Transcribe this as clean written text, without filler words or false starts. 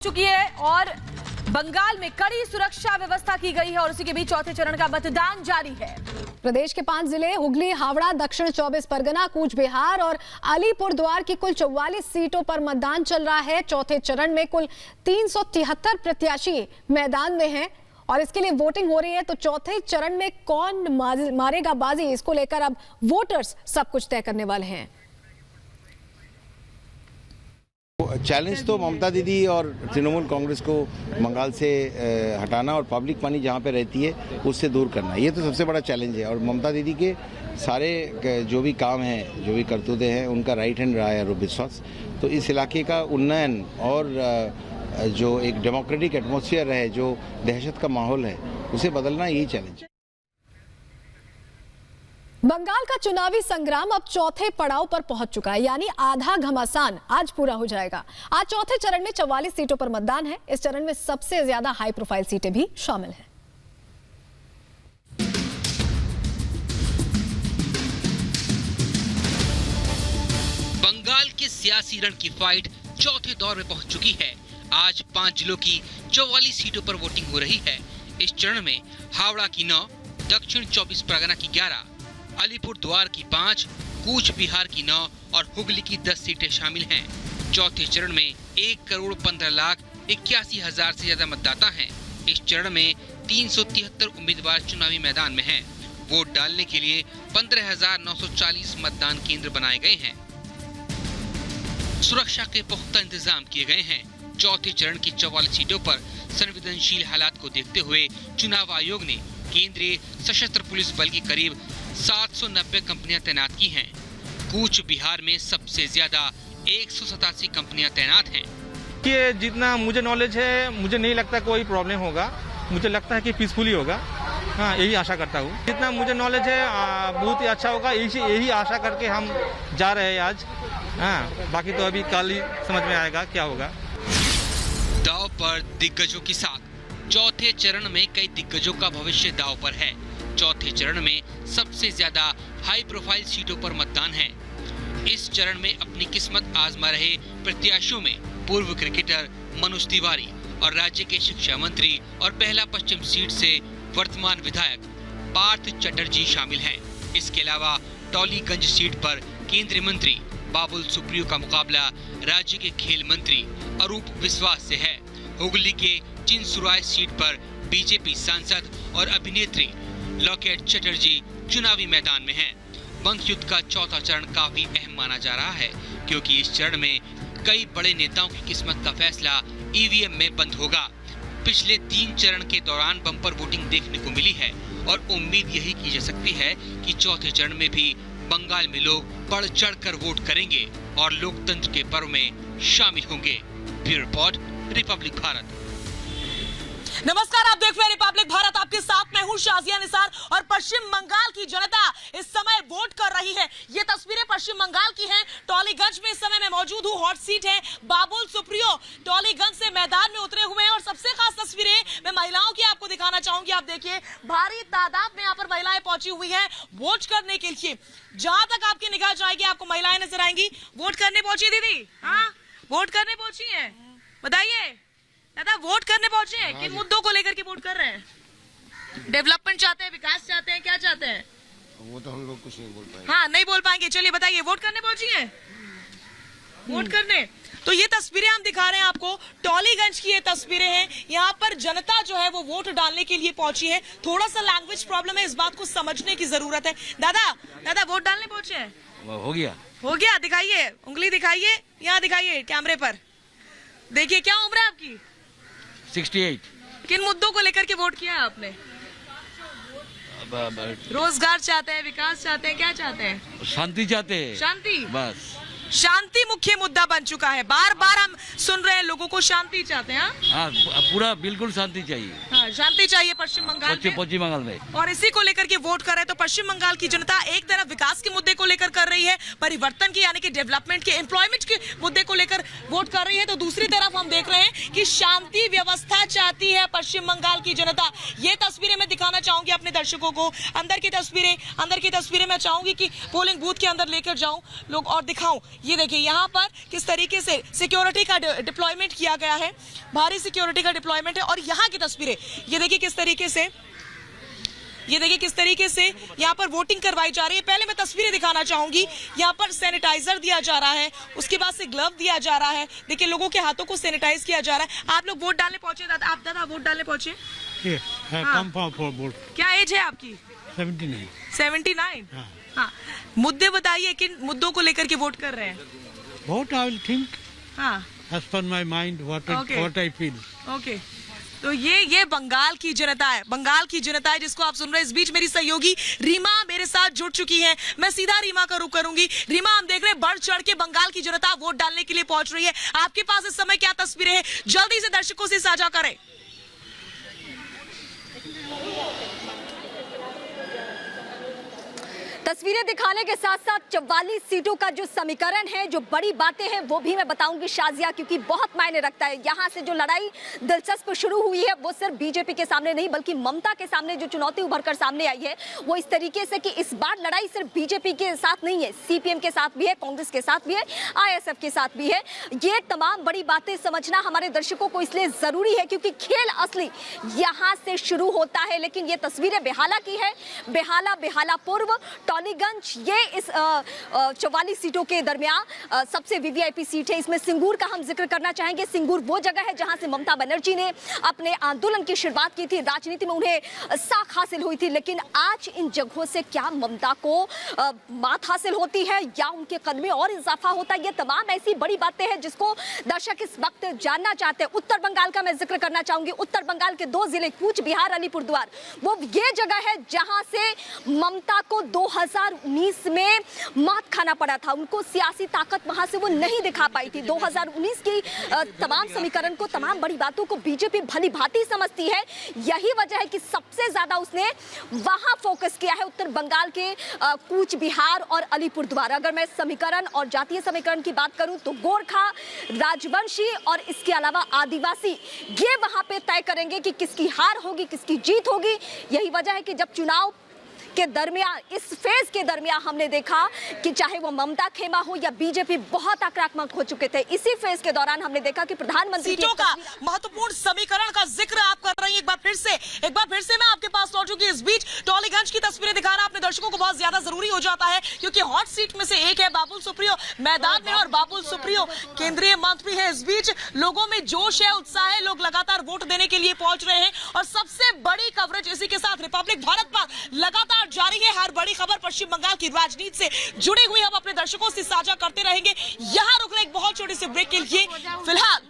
चुकी है और बंगाल में कड़ी सुरक्षा व्यवस्था की गई है और उसी के बीच चौथे चरण का मतदान जारी है। प्रदेश के 5 जिले हुगली, हावड़ा, दक्षिण 24 परगना, कूच बिहार और अलीपुरद्वार की कुल 44 सीटों पर मतदान चल रहा है। चौथे चरण में कुल 373 प्रत्याशी मैदान में हैं और इसके लिए वोटिंग हो रही है। तो चौथे चरण में कौन मारेगा बाजी, इसको लेकर अब वोटर्स सब कुछ तय करने वाले हैं। चैलेंज तो ममता दीदी और तृणमूल कांग्रेस को बंगाल से हटाना और पब्लिक मनी जहाँ पे रहती है उससे दूर करना, ये तो सबसे बड़ा चैलेंज है। और ममता दीदी के सारे जो भी काम हैं, जो भी करतूतें हैं, उनका राइट हैंड रहा है आरोप विश्वास। तो इस इलाके का उन्नयन और जो एक डेमोक्रेटिक एटमॉस्फेयर है, जो दहशत का माहौल है, उसे बदलना यही चैलेंज है। बंगाल का चुनावी संग्राम अब चौथे पड़ाव पर पहुंच चुका है, यानी आधा घमासान आज पूरा हो जाएगा। आज चौथे चरण में 44 सीटों पर मतदान है। इस चरण में सबसे ज्यादा हाई प्रोफाइल सीटें भी शामिल हैं। बंगाल के सियासी रण की फाइट चौथे दौर में पहुंच चुकी है। आज 5 जिलों की 44 सीटों पर वोटिंग हो रही है। इस चरण में हावड़ा की 9, दक्षिण 24 परगना की 11, अलीपुरद्वार की 5, कूच बिहार की 9 और हुगली की 10 सीटें शामिल हैं। चौथे चरण में 1,15,81,000 से ज्यादा मतदाता हैं। इस चरण में 373 उम्मीदवार चुनावी मैदान में हैं। वोट डालने के लिए 15,940 मतदान केंद्र बनाए गए हैं। सुरक्षा के पुख्ता इंतजाम किए गए हैं। चौथे चरण की 44 सीटों पर संवेदनशील हालात को देखते हुए चुनाव आयोग ने केंद्रीय सशस्त्र पुलिस बल की करीब 790 कंपनियां तैनात की हैं। कूच बिहार में सबसे ज्यादा 187 कंपनियां तैनात हैं। ये जितना मुझे नॉलेज है, मुझे नहीं लगता कोई प्रॉब्लम होगा। मुझे लगता है कि पीसफुली होगा। हाँ, यही आशा करता हूँ। जितना मुझे नॉलेज है बहुत ही अच्छा होगा, यही आशा करके हम जा रहे हैं आज। हाँ, बाकी तो अभी कल ही समझ में आएगा क्या होगा। दांव पर दिग्गजों के साथ चौथे चरण में कई दिग्गजों का भविष्य दांव पर है। चौथे चरण में सबसे ज्यादा हाई प्रोफाइल सीटों पर मतदान है। इस चरण में अपनी किस्मत आजमा रहे प्रत्याशियों में पूर्व क्रिकेटर मनोज तिवारी और राज्य के शिक्षा मंत्री और पहला पश्चिम सीट से वर्तमान विधायक पार्थ चटर्जी शामिल हैं। इसके अलावा टॉलीगंज सीट पर केंद्रीय मंत्री बाबुल सुप्रियो का मुकाबला राज्य के खेल मंत्री अरूप विश्वास से है। हुगली के चिंसुराय सीट पर बीजेपी सांसद और अभिनेत्री लॉकेट चटर्जी चुनावी मैदान में हैं। बंक युद्ध का चौथा चरण काफी अहम माना जा रहा है, क्योंकि इस चरण में कई बड़े नेताओं की किस्मत का फैसला ईवीएम में बंद होगा। पिछले 3 चरण के दौरान बम्पर वोटिंग देखने को मिली है और उम्मीद यही की जा सकती है कि चौथे चरण में भी बंगाल में लोग बढ़ चढ़कर वोट करेंगे और लोकतंत्र के पर्व में शामिल होंगे। Bureau report, Republic Bharat. नमस्कार, आप देख रहे हैं रिपब्लिक भारत। आपके साथ मैं हूं शाजिया निसार और पश्चिम बंगाल की जनता इस समय वोट कर रही है। ये तस्वीरें पश्चिम बंगाल की हैं। टॉलीगंज में इस समय मैं मौजूद हूं। हॉट सीट है। बाबुल सुप्रियो टॉलीगंज से मैदान में उतरे हुए हैं और सबसे खास तस्वीरें मैं महिलाओं की आपको दिखाना चाहूंगी। आप देखिए, भारी तादाद में यहाँ पर महिलाएं पहुंची हुई है वोट करने के लिए। जहां तक आपकी निगाह जाएगी आपको महिलाएं नजर आएंगी। वोट करने पहुंची दीदी? हाँ, वोट करने पहुंची है। बताइए दादा, वोट करने पहुंचे हैं, किन मुद्दों को लेकर के वोट कर रहे हैं? डेवलपमेंट चाहते हैं, विकास चाहते हैं, क्या चाहते हैं? वो तो हम लोग कुछ नहीं बोल पाएंगे। हाँ, नहीं बोल पाएंगे। चलिए बताइए, वोट करने पहुंची हैं? वोट करने। तो ये तस्वीरें हम दिखा रहे हैं आपको, टॉलीगंज की ये तस्वीरें हैं। यहाँ पर जनता जो है वो वोट डालने के लिए पहुंची है। थोड़ा सा लैंग्वेज प्रॉब्लम है, इस बात को समझने की जरूरत है। दादा वोट डालने पहुंचे हैं? हो गया। दिखाइए, उंगली दिखाइए, यहाँ दिखाइए कैमरे पर। देखिए, क्या उम्र है आपकी? 68। किन मुद्दों को लेकर के वोट किया है आपने? रोजगार चाहते हैं, विकास चाहते हैं, क्या चाहते हैं? शांति चाहते हैं। शांति, बस शांति मुख्य मुद्दा बन चुका है। बार बार हम सुन रहे हैं लोगों को शांति चाहते हैं। हाँ, पूरा बिल्कुल शांति चाहिए। हाँ, शांति चाहिए पश्चिम बंगाल में। और इसी को लेकर के वोट कर रहे हैं। तो पश्चिम बंगाल की जनता एक तरफ विकास के मुद्दे को लेकर कर रही है, परिवर्तन की यानी कि डेवलपमेंट के, एम्प्लॉयमेंट के मुद्दे को लेकर वोट कर रही है। तो दूसरी तरफ हम देख रहे हैं कि शांति व्यवस्था चाहती है पश्चिम बंगाल की जनता। ये तस्वीरें मैं दिखाना चाहूंगी अपने दर्शकों को अंदर की तस्वीरें मैं चाहूंगी कि पोलिंग बूथ के अंदर लेकर जाऊं लोग और दिखाऊं। ये देखिए यहाँ पर किस तरीके से सिक्योरिटी का डिप्लॉयमेंट किया गया है, भारी सिक्योरिटी का डिप्लॉयमेंट है। और यहाँ की तस्वीरें ये देखिए किस तरीके से यहाँ पर वोटिंग करवाई जा रही है। पहले मैं तस्वीरें दिखाना चाहूंगी, यहाँ पर सैनिटाइजर दिया जा रहा है, उसके बाद से ग्लव दिया जा रहा है। देखिए लोगों के हाथों को सैनिटाइज किया जा रहा है। आप लोग वोट डालने पहुंचे दादा वोट डालने पहुंचे? क्या एज है आपकी? 79। हाँ, मुद्दे बताइए, किन मुद्दों को लेकर के वोट कर रहे हैं? What I will think हाँ as per my mind, what I feel. Okay, तो ये बंगाल की जनता है जिसको आप सुन रहे हैं। इस बीच मेरी सहयोगी रीमा मेरे साथ जुड़ चुकी है, मैं सीधा रीमा का रुख करूंगी। रीमा, हम देख रहे हैं बढ़ चढ़ के बंगाल की जनता वोट डालने के लिए पहुंच रही है। आपके पास इस समय क्या तस्वीरें हैं, जल्दी से दर्शकों से साझा करें। तस्वीरें दिखाने के साथ साथ 44 सीटों का जो समीकरण है, जो बड़ी बातें हैं वो भी मैं बताऊंगी शाजिया, क्योंकि बहुत मायने रखता है। यहाँ से जो लड़ाई दिलचस्प शुरू हुई है वो सिर्फ बीजेपी के सामने नहीं बल्कि ममता के सामने जो चुनौती उभर कर सामने आई है वो इस तरीके से कि इस बार लड़ाई सिर्फ बीजेपी के साथ नहीं है, सीपीएम के साथ भी है, कांग्रेस के साथ भी है, आईएसएफ के साथ भी है। ये तमाम बड़ी बातें समझना हमारे दर्शकों को इसलिए जरूरी है क्योंकि खेल असली यहाँ से शुरू होता है। लेकिन ये तस्वीरें बेहाला की है, बेहाला पूर्व टॉलीगंज, ये इस 44 सीटों के दरमियान सबसे वीवीआईपी सीट है। इसमें सिंगूर का हम जिक्र करना चाहेंगे। सिंगूर वो जगह है जहां से ममता बनर्जी ने अपने आंदोलन की शुरुआत की थी, राजनीति में उन्हें साख हासिल हुई थी। लेकिन आज इन जगहों से क्या ममता को मात हासिल होती है या उनके कद में और इजाफा होता है, ये तमाम ऐसी बड़ी बातें हैं जिसको दर्शक इस वक्त जानना चाहते हैं। उत्तर बंगाल का मैं जिक्र करना चाहूंगी। उत्तर बंगाल के 2 जिले कूच बिहार, अलीपुरद्वार, वो ये जगह है जहां से ममता को 2019 में मात खाना पड़ा था। उनको सियासी ताकत वहां से वो नहीं दिखा पाई थी। 2019 की तमाम समीकरण को, तमाम बड़ी बातों को बीजेपी भली भांति समझती है। यही वजह है कि सबसे ज्यादा उसने वहां फोकस किया है, उत्तर बंगाल के कूच बिहार और अलीपुरद्वार। अगर मैं समीकरण और जातीय समीकरण की बात करूं तो गोरखा, राजवंशी और इसके अलावा आदिवासी, ये वहां पे तय करेंगे कि किसकी हार होगी, किसकी जीत होगी। यही वजह है कि जब चुनाव के दरमियान, इस फेज के दरमियान हमने देखा कि चाहे वो ममता खेमा हो या बीजेपी बहुत आक्रामक हो चुके थे। इसी फेज के दौरान हमने देखा कि प्रधानमंत्री सीटों का महत्वपूर्ण समीकरण का जिक्र आप कर रही हैं। एक बार फिर से मैं आपके पास लौटूंगी। इस बीच टॉलीगंज की तस्वीरें दिखाना अपने दर्शकों को बहुत ज्यादा जरूरी हो जाता है क्योंकि हॉट सीट में से एक है। बाबुल सुप्रियो मैदान में और बाबुल सुप्रियो केंद्रीय मंत्री है। इस बीच लोगों में जोश है, उत्साह है, लोग लगातार वोट देने के लिए पहुंच रहे हैं और सबसे बड़ी कवरेज इसी के साथ रिपब्लिक भारत पर लगातार जारी है। हर बड़ी खबर पश्चिम बंगाल की राजनीति से जुड़ी हुई हम अपने दर्शकों से साझा करते रहेंगे। यहाँ रुक रहे एक बहुत छोटे से ब्रेक के लिए। फिलहाल